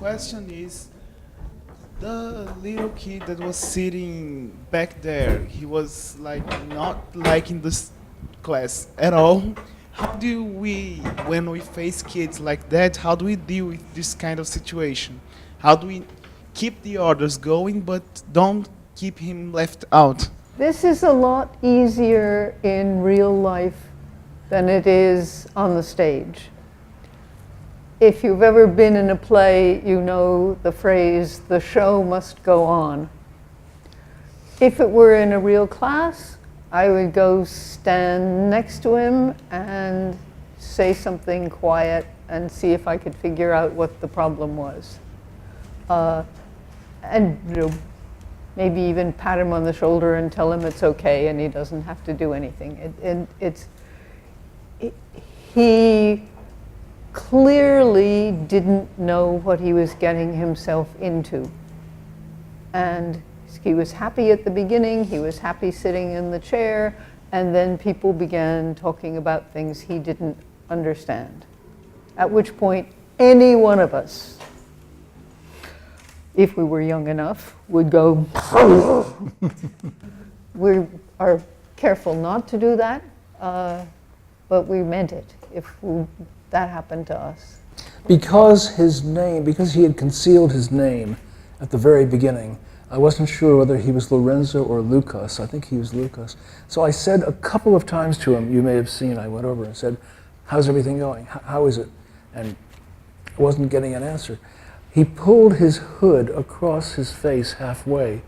question is, the little kid that was sitting back there, he was like not liking this class at all. How do we, when we face kids like that, how do we deal with this kind of situation? How do we keep the others going but don't keep him left out? This is a lot easier in real life than it is on the stage. If you've ever been in a play, you know the phrase, the show must go on. If it were in a real class, I would go stand next to him and say something quiet and see if I could figure out what the problem was. And maybe even pat him on the shoulder and tell him it's okay and he doesn't have to do anything. He clearly didn't know what he was getting himself into. And he was happy at the beginning, he was happy sitting in the chair, and then people began talking about things he didn't understand. At which point, any one of us, if we were young enough, would go, we are careful not to do that, but we meant it if that happened to us. Because he had concealed his name at the very beginning, I wasn't sure whether he was Lorenzo or Lucas. I think he was Lucas. So I said a couple of times to him, you may have seen, I went over and said, how's everything going? How is it? And I wasn't getting an answer. He pulled his hood across his face halfway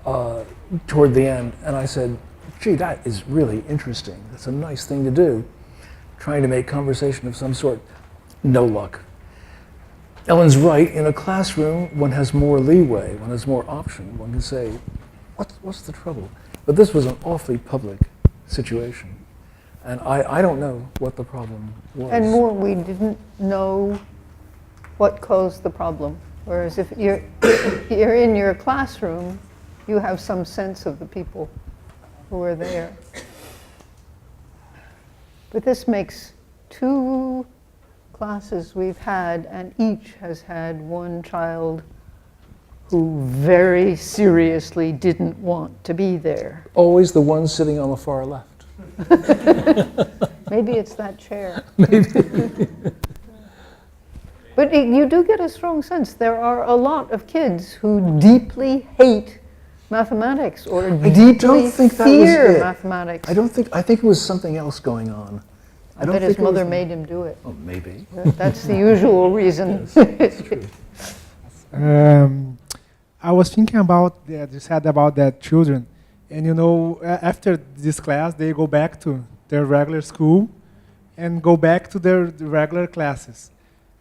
toward the end, and I said, gee, that is really interesting. That's a nice thing to do. Trying to make conversation of some sort. No luck. Ellen's right. In a classroom, one has more leeway, one has more option. One can say, what's the trouble? But this was an awfully public situation. And I don't know what the problem was. And more, we didn't know what caused the problem. Whereas if you're in your classroom, you have some sense of the people who are there. But this makes 2 classes we've had, and each has had one child who very seriously didn't want to be there. Always the one sitting on the far left. Maybe it's that chair. Maybe. But you do get a strong sense. There are a lot of kids who deeply hate mathematics or deeply fear mathematics. I think it was something else going on. I bet his mother made him do it. Oh, maybe. That's the usual reason. Yes, that's true. I was thinking about that, you said about that children, and you know, after this class, they go back to their regular school and go back to their regular classes.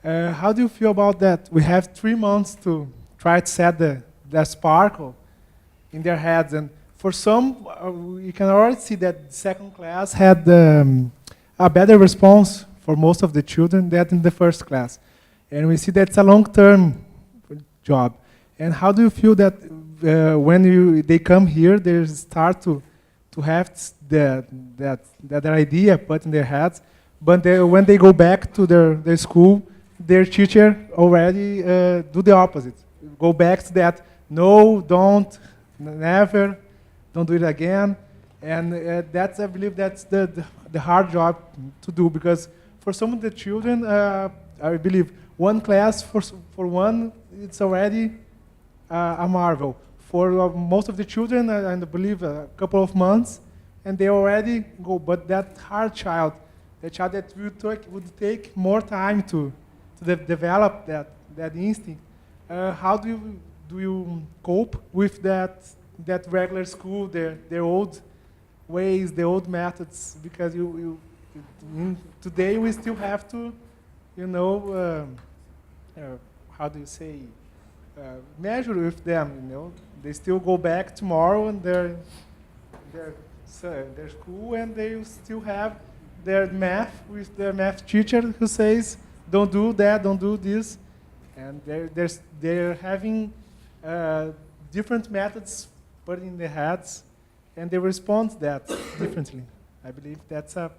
How do you feel about that? We have 3 months to try to set the sparkle in their heads, and for some, you can already see that the second class had a better response for most of the children than in the first class. And we see that's a long-term job. And how do you feel that when they come here, they start to have that idea put in their heads, but when they go back to their school, their teacher already do the opposite. Go back to that, no, don't, never, don't do it again. And I believe that's the hard job to do, because for some of the children, I believe one class for one, it's already a marvel. For most of the children, I believe a couple of months, and they already go. But that hard child, the child that would take more time to develop that instinct, how do you cope with that regular school, their old ways, the old methods? Because today we still have to, how do you say, measure with them. They still go back tomorrow and their school, and they still have their math with their math teacher who says, don't do that, don't do this, and they're having different methods put in their heads, and they respond to that differently. I believe that's a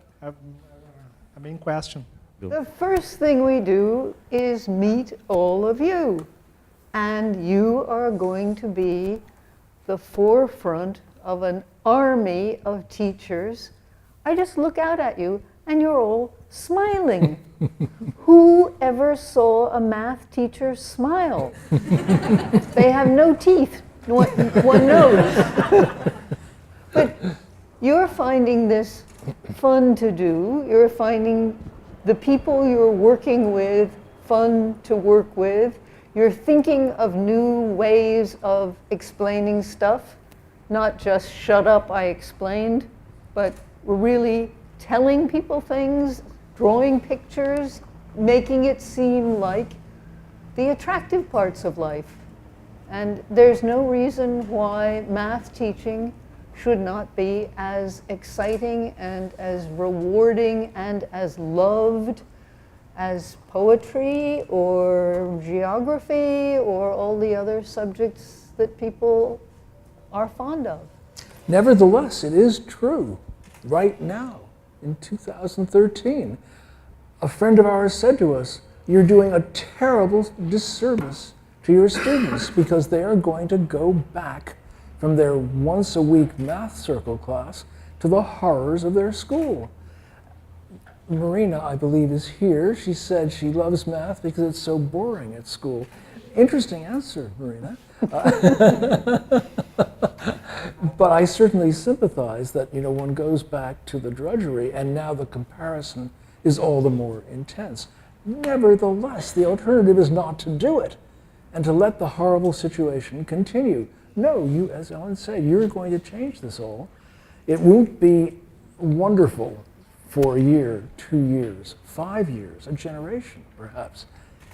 main question. The first thing we do is meet all of you. and you are going to be the forefront of an army of teachers. I just look out at you and you're all smiling. Who ever saw a math teacher smile? They have no teeth, one knows. But you're finding this fun to do. You're finding the people you're working with fun to work with. You're thinking of new ways of explaining stuff, not just shut up, I explained, but we're really telling people things, drawing pictures, making it seem like the attractive parts of life. And there's no reason why math teaching should not be as exciting and as rewarding and as loved as poetry or geography or all the other subjects that people are fond of. Nevertheless, it is true right now in 2013. A friend of ours said to us, you're doing a terrible disservice to your students because they are going to go back from their once-a-week math circle class to the horrors of their school. Marina, I believe, is here. She said she loves math because it's so boring at school. Interesting answer, Marina. But I certainly sympathize that, you know, one goes back to the drudgery and now the comparison is all the more intense. Nevertheless, the alternative is not to do it and to let the horrible situation continue. No, you, as Ellen said, you're going to change this all. It won't be wonderful for a year, 2 years, 5 years, a generation perhaps,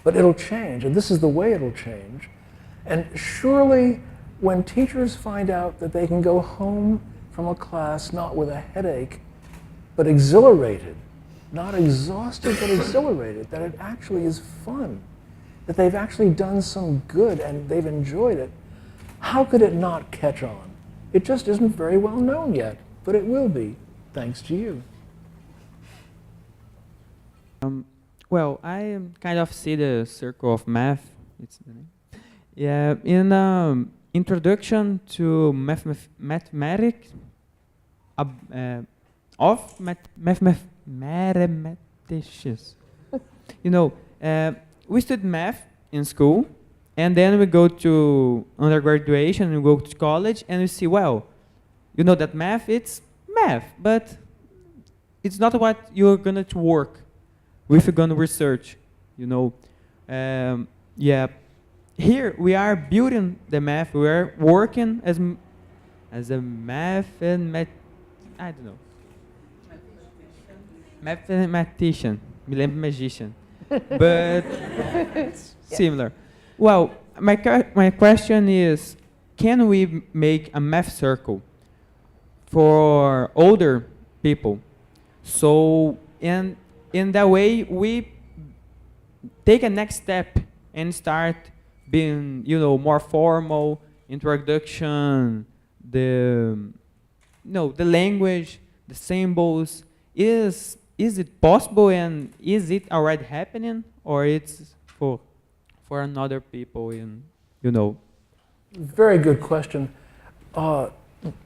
but it'll change, and this is the way it'll change. And surely when teachers find out that they can go home from a class not with a headache, but exhilarated, not exhausted, but exhilarated, that it actually is fun, that they've actually done some good and they've enjoyed it, how could it not catch on? It just isn't very well known yet, but it will be, thanks to you. Well, I kind of see the circle of math. It's the name. Yeah, in introduction to mathematics of mathematicians. You know, we studied math in school, and then we go to undergraduation, we go to college, and we see, well, you know that math, it's math, but it's not what you're going to work with, you're going to research, you know. Yeah, here we are building the math, we are working as a I don't know. Mathematician, me lembro magician, but similar. Well, my question is, can we make a math circle for older people? So in that way, we take a next step and start being, you know, more formal, introduction, the language, the symbols. Is it possible, and is it already happening, or it's for another people in, you know? Very good question. In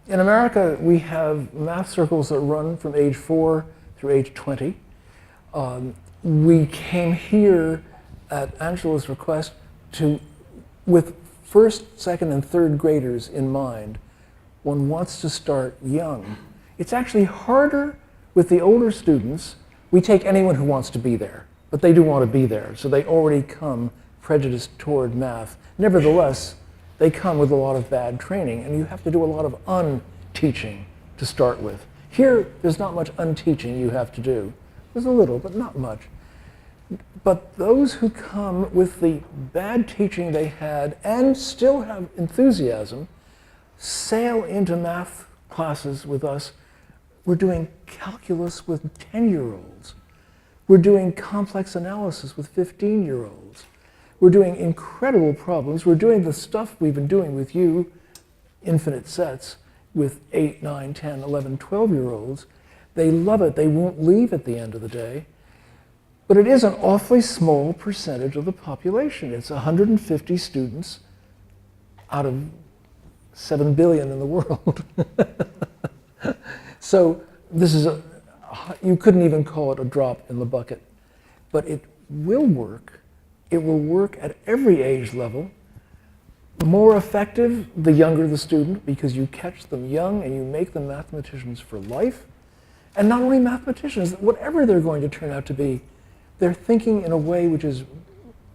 America, we have math circles that run from age 4 through age 20. We came here at Angela's request with first, second, and third graders in mind. One wants to start young. It's actually harder with the older students. We take anyone who wants to be there, but they do want to be there, so they already come prejudiced toward math. Nevertheless, they come with a lot of bad training, and you have to do a lot of unteaching to start with. Here, there's not much unteaching you have to do. There's a little, but not much. But those who come with the bad teaching they had and still have enthusiasm sail into math classes with us. We're doing calculus with 10-year-olds. We're doing complex analysis with 15-year-olds. We're doing incredible problems. We're doing the stuff we've been doing with you, infinite sets, with 8, 9, 10, 11, 12-year-olds. They love it. They won't leave at the end of the day. But it is an awfully small percentage of the population. It's 150 students out of 7 billion in the world. So this is you couldn't even call it a drop in the bucket. But it will work. It will work at every age level. More effective the younger the student, because you catch them young and you make them mathematicians for life. And not only mathematicians, whatever they're going to turn out to be, they're thinking in a way which is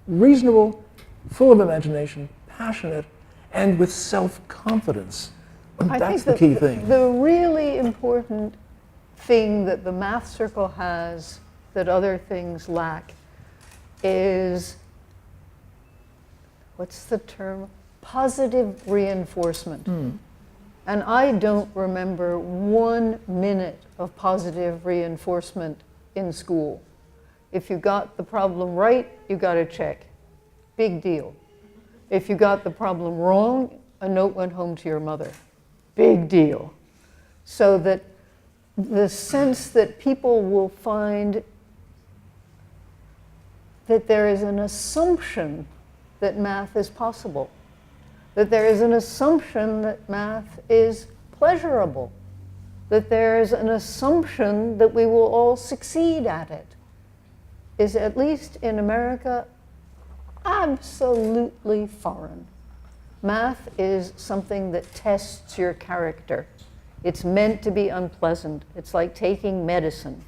reasonable, full of imagination, passionate, and with self-confidence. That's the key thing. The really important thing that the math circle has that other things lack is, what's the term? Positive reinforcement. And I don't remember 1 minute of positive reinforcement in school. If you got the problem right, you got a check. Big deal. If you got the problem wrong, a note went home to your mother. Big deal. So that the sense that people will find that there is an assumption that math is possible, that there is an assumption that math is pleasurable, that there is an assumption that we will all succeed at it, is, at least in America, absolutely foreign. Math is something that tests your character. It's meant to be unpleasant. It's like taking medicine.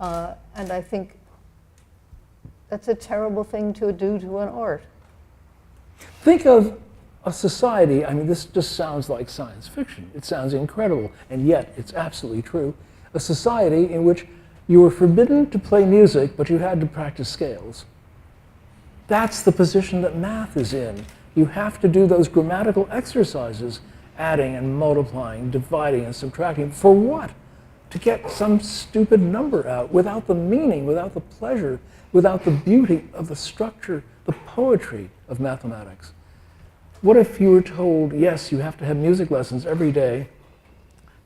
And I think that's a terrible thing to do to an art. Think of a society, I mean, this just sounds like science fiction. It sounds incredible, and yet it's absolutely true. A society in which you were forbidden to play music, but you had to practice scales. That's the position that math is in. You have to do those grammatical exercises, adding and multiplying, dividing and subtracting. For what? To get some stupid number out without the meaning, without the pleasure, without the beauty of the structure, the poetry of mathematics. What if you were told, yes, you have to have music lessons every day,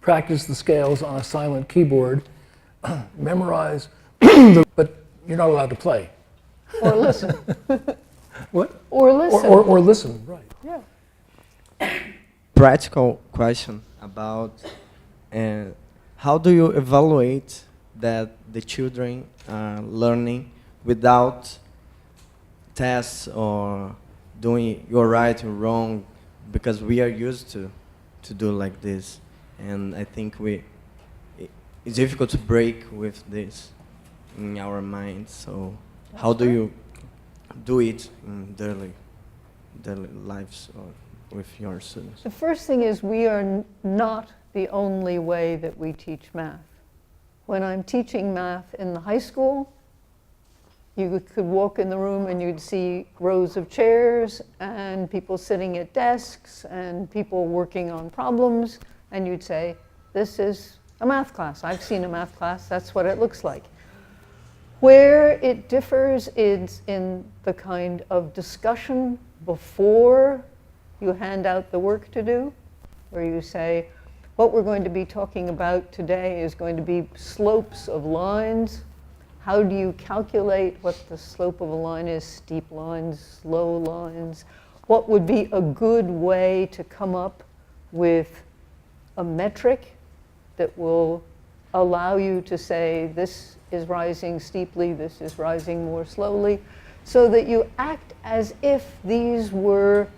practice the scales on a silent keyboard, memorize, but you're not allowed to play. Or listen. What? Or listen. Or listen, right. Yeah. Practical question about how do you evaluate that the children are learning without tests or doing you're right or wrong, because we are used to do like this, and I think it's difficult to break with this in our minds. So how do you do it in daily lives or with your students? The first thing is, we are not the only way that we teach math. When I'm teaching math in the high school, you could walk in the room and you'd see rows of chairs and people sitting at desks and people working on problems, and you'd say, this is a math class. I've seen a math class, that's what it looks like. Where it differs is in the kind of discussion before you hand out the work to do, where you say, what we're going to be talking about today is going to be slopes of lines. How do you calculate what the slope of a line is? Steep lines, slow lines. What would be a good way to come up with a metric that will allow you to say, this is rising steeply, this is rising more slowly, so that you act as if these were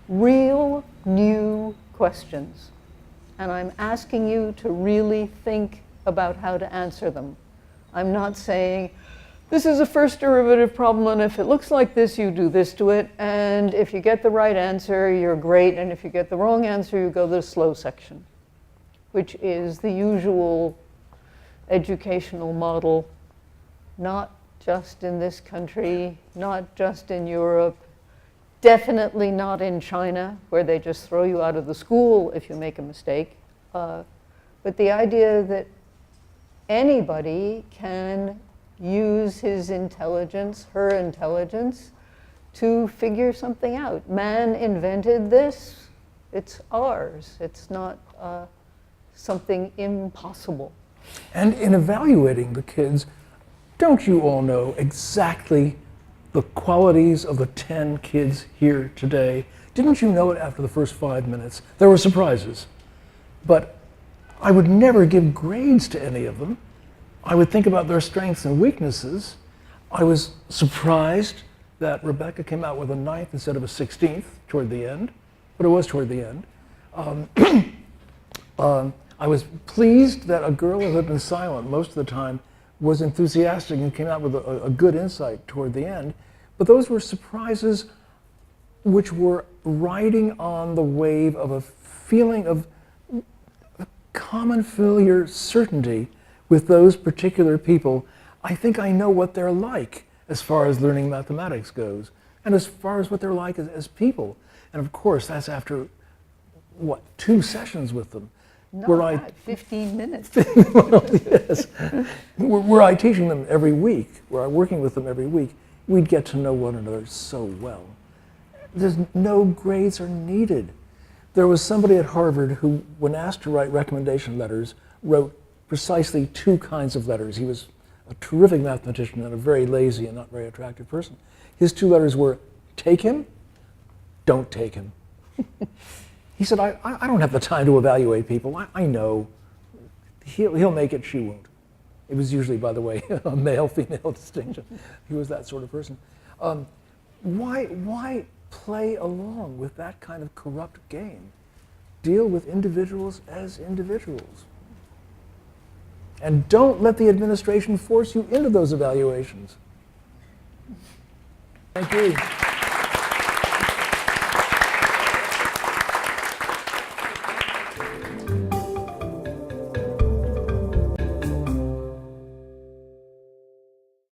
real new questions. And I'm asking you to really think about how to answer them. I'm not saying, this is a first derivative problem, and if it looks like this, you do this to it, and if you get the right answer, you're great, and if you get the wrong answer, you go to the slow section, which is the usual educational model, not just in this country, not just in Europe, definitely not in China, where they just throw you out of the school if you make a mistake. But the idea that anybody can use his intelligence, her intelligence, to figure something out. Man invented this, it's ours. It's not something impossible. And in evaluating the kids, don't you all know exactly the qualities of the 10 kids here today? Didn't you know it after the first 5 minutes? There were surprises. But I would never give grades to any of them. I would think about their strengths and weaknesses. I was surprised that Rebecca came out with a 9th instead of a 16th toward the end, but it was toward the end. I was pleased that a girl who had been silent most of the time was enthusiastic and came out with a good insight toward the end. But those were surprises which were riding on the wave of a feeling of common familiar certainty with those particular people. I think I know what they're like as far as learning mathematics goes, and as far as what they're like as people. And of course, that's after, what, 2 sessions with them. No, 15 minutes. Well, yes. Were I teaching them every week, were I working with them every week, we'd get to know one another so well. There's no grades are needed. There was somebody at Harvard who, when asked to write recommendation letters, wrote precisely 2 kinds of letters. He was a terrific mathematician and a very lazy and not very attractive person. His 2 letters were, take him, don't take him. He said, I don't have the time to evaluate people. I know. He'll make it, she won't. It was usually, by the way, a male-female distinction. He was that sort of person. Why play along with that kind of corrupt game? Deal with individuals as individuals. And don't let the administration force you into those evaluations. Thank you.